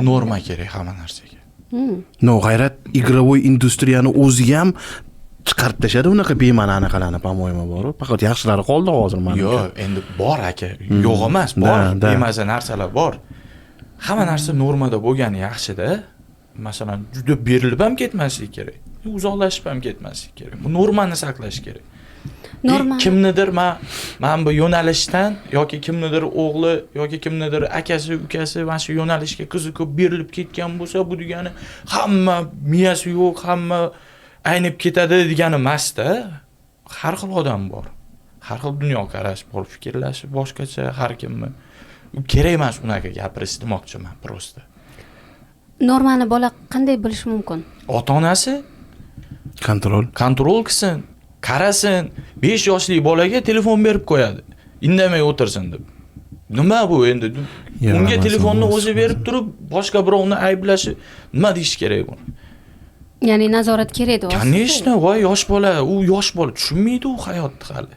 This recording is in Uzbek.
Norma kerak hamma narsaga. No, g'ayrat игровой industriyani o'ziga ham chiqarib tashladi unaqa bema'ni anaqalarni, по-моему, bor. Faqat yaxshilari qoldi hozir mana. Yo'q, endi bor aka. Yo'q emas, bor. Bemaza narsalar bor. Hamma narsa normada bo'lgani yaxshi-da. Masalan, juda berilib ham ketmasligi kerak. Uzoqlashib ham ketmasligi kerak. Bu normani saqlash kerak. Norma. Kimnidir men bu yo'nalishdan yoki kimnidir o'g'li yoki kimnidir akasi, ukasi mana shu yo'nalishga qiziqib berilib ketgan bo'lsa, bu degani hamma miyasi yo'q, hamma aynib ketadi degani emas-da. Har xil odam bor. Har xil dunyoqarash bor, fikrlashi boshqacha har kimni. Kerak emas unaqa gapirish demoqchiman prosta. Normani bola qanday bilishi mumkin? Ota-onasi kontrol qilsin, qarasin. 5 yoshli bolaga telefon berib qo'yadi. Indamay o'tirsin deb. Nima bu endi? Unga telefonni o'zi berib turib, boshqa birovni ayblashi nima deyish kerak buni? Ya'ni nazorat kerak edi. Конечно, voy yosh bola, u yosh bola tushunmaydi u hayotni hali.